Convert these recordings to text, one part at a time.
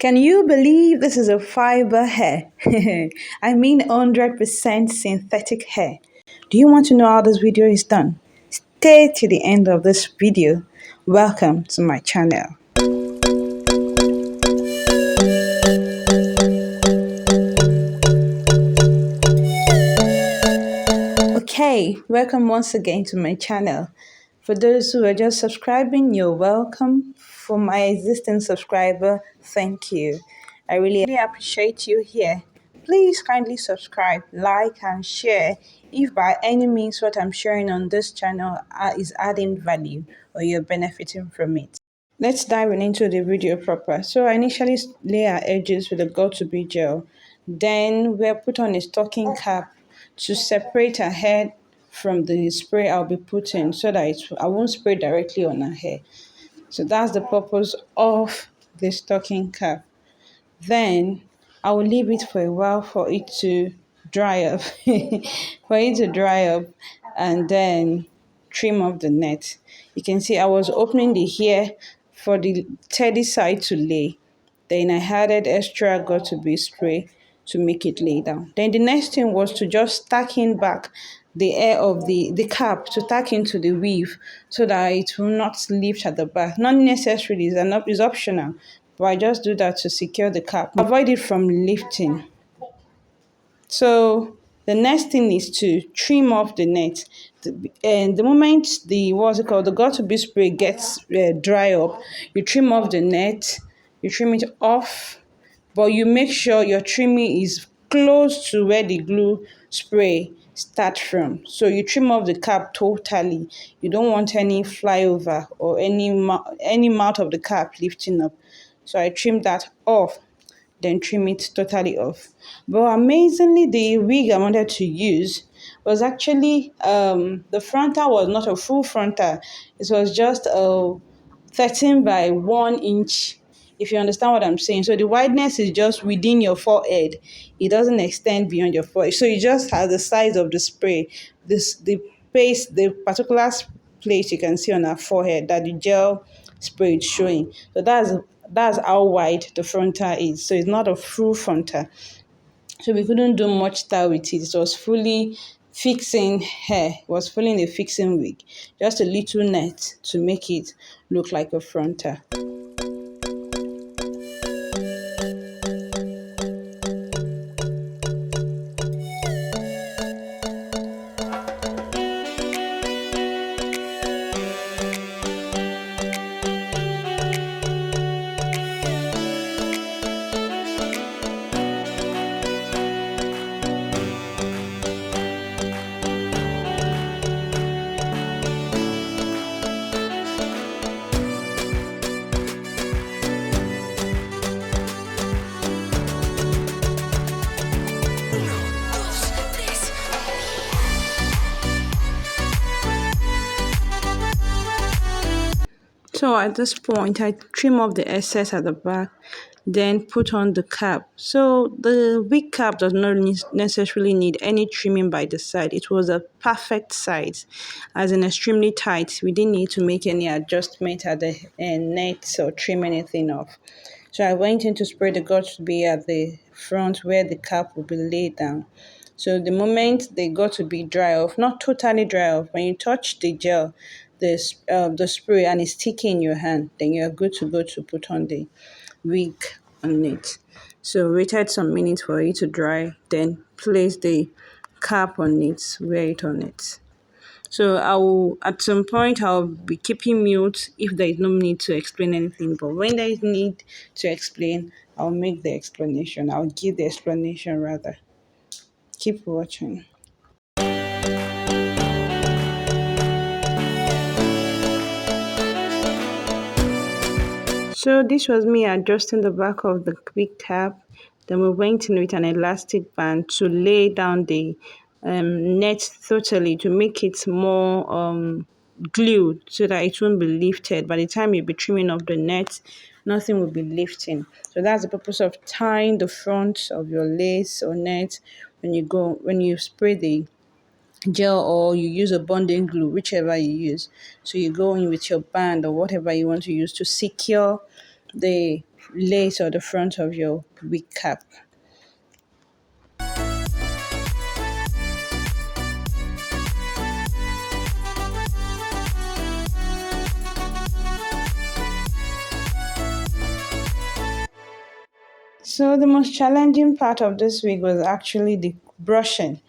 Can you believe this is a fiber hair? I mean 100% synthetic hair. Do you want to know how this video is done? Stay to the end of this video. Welcome to my channel. Okay, welcome once again to my channel. For those who are just subscribing, you're welcome. For my existing subscriber, thank you. I really appreciate you here. Please kindly subscribe, like, and share if by any means what I'm sharing on this channel is adding value or you're benefiting from it. Let's dive into the video proper. So I initially lay our edges with a Got2b gel. Then we're put on a stocking cap to separate our head from the spray I'll be putting so that I won't spray directly on our hair. So that's the purpose of the stocking cap. Then I will leave it for a while for it to dry up, and then trim off the net. You can see I was opening the hair for the teddy side to lay. Then I added extra Got2b spray to make it lay down. Then the next thing was to just stack in back the air of the cap to tack into the weave so that it will not lift at the back. Not necessarily, it's optional, but I just do that to secure the cap. Avoid it from lifting. So the next thing is to trim off the net. And the moment the Got2b spray gets dry up, you trim off the net, you trim it off, but you make sure your trimming is close to where the glue spray starts from. So you trim off the cap totally. You don't want any flyover or any mouth of the cap lifting up. So I trim that off, then trim it totally off. But amazingly, the wig I wanted to use was actually the frontal was not a full frontal. It was just a 13 by 1 inch, if you understand what I'm saying. So the wideness is just within your forehead. It doesn't extend beyond your forehead. So it just has the size of the spray. The particular place you can see on our forehead that the gel spray is showing. So that's how wide the frontal is. So it's not a full frontal. So we couldn't do much style with it. It was fully fixing hair. It was fully in a fixing wig. Just a little net to make it look like a frontal. So at this point, I trim off the excess at the back, then put on the cap. So the wig cap does not necessarily need any trimming by the side. It was a perfect size, as in extremely tight. We didn't need to make any adjustment at the net or trim anything off. So I went in to spray the Got2b at the front where the cap will be laid down. So the moment they got to be dry off, not totally dry off, when you touch the gel, the spray, and it's sticky in your hand, then you're good to go to put on the wig on it. So waited some minutes for it to dry, then place the cap on it, wear it on it. So at some point I'll be keeping mute if there is no need to explain anything. But when there is need to explain, I'll make the explanation. I'll give the explanation rather. Keep watching. So this was me adjusting the back of the wig cap. Then we went in with an elastic band to lay down the net totally to make it more glued so that it won't be lifted. By the time you'll be trimming off the net, nothing will be lifting. So that's the purpose of tying the front of your lace or net when you spray the gel or you use a bonding glue, whichever you use. So you go in with your band or whatever you want to use to secure the lace or the front of your wig cap. So the most challenging part of this week was actually the brushing.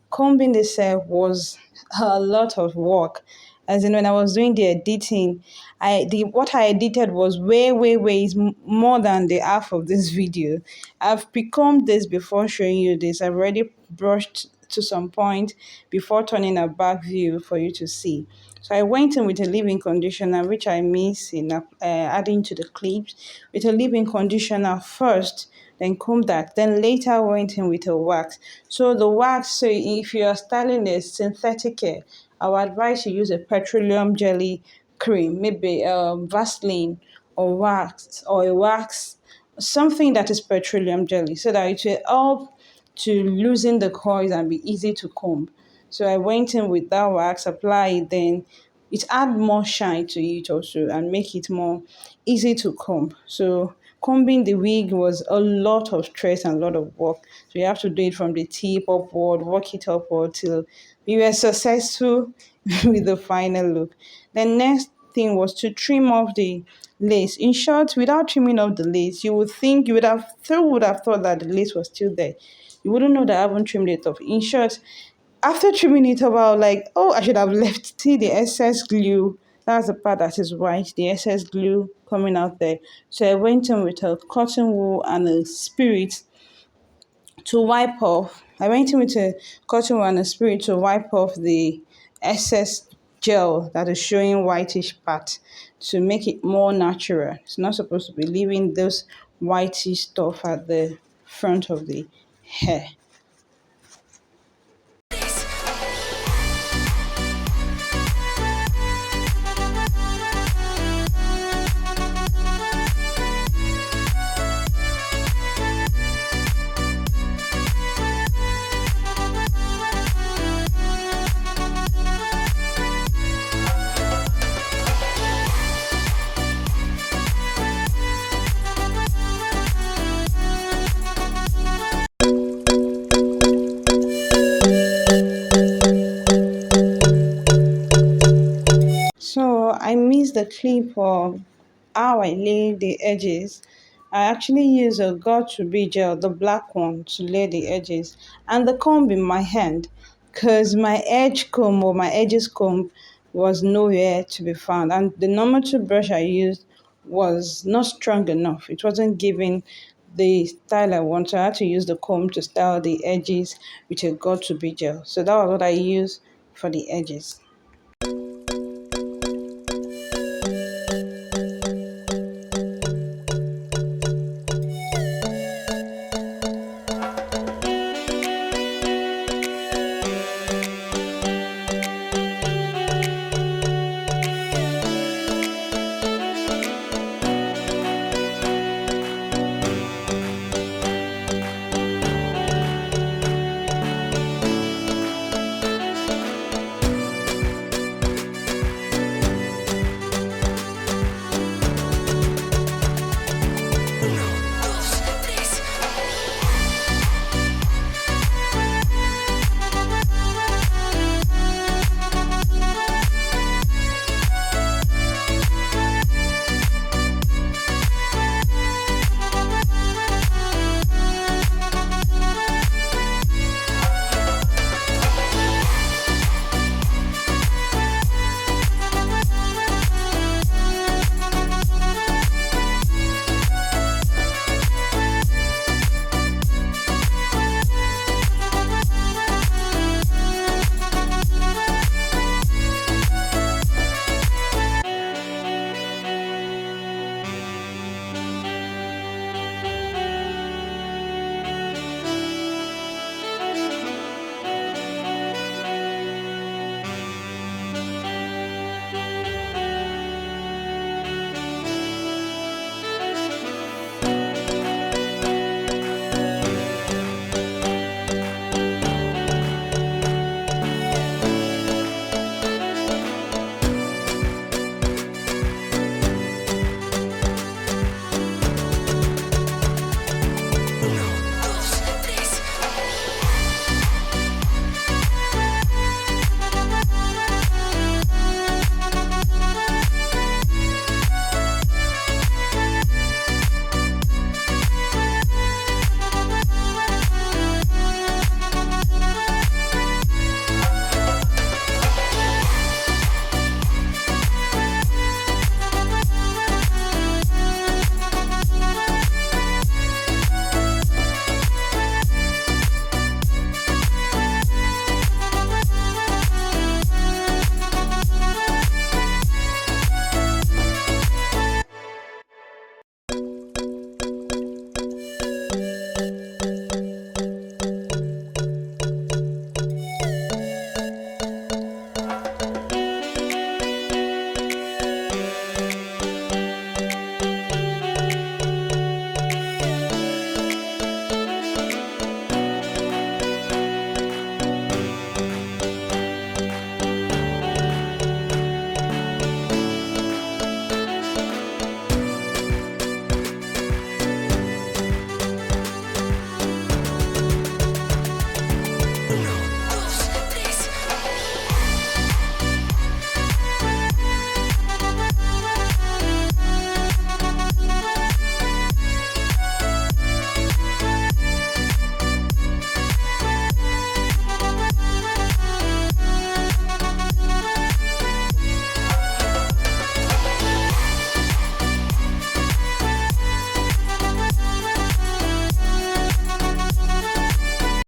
Combing this hair was a lot of work. As in, when I was doing the editing, the what I edited was way is more than the half of this video. I've pre-combed this before showing you this. I've already brushed to some point before turning a back view for you to see. So I went in with a leave-in conditioner, which I miss in adding to the clips, with a leave-in conditioner first, then comb that. Then later went in with a wax. So the wax, so if you are styling a synthetic hair, I would advise you use a petroleum jelly cream, maybe Vaseline or wax or a wax, something that is petroleum jelly, so that it will help to loosen the coils and be easy to comb. So I went in with that wax, apply it, then it add more shine to it also and make it more easy to comb. So combing the wig was a lot of stress and a lot of work. So you have to do it from the tip upward, work it upward till we were successful with the final look. The next thing was to trim off the lace. In short, without trimming off the lace, you would have thought that the lace was still there. You wouldn't know that I haven't trimmed it off. In short, after trimming it off, I was like, oh, I should have left see the excess glue. That's the part that is white, the excess glue coming out there. So I went in with a cotton wool and a spirit to wipe off. I went in with a cotton wool and a spirit to wipe off the excess gel that is showing whitish part to make it more natural. It's not supposed to be leaving those whitish stuff at the front of the hair. So I missed the clip of how I lay the edges. I actually use a got to be gel, the black one, to lay the edges, and the comb in my hand, because my edge comb or my edges comb was nowhere to be found, and the normal toothbrush I used was not strong enough. It wasn't giving the style I want. So I had to use the comb to style the edges with a got to be gel. So that was what I used for the edges.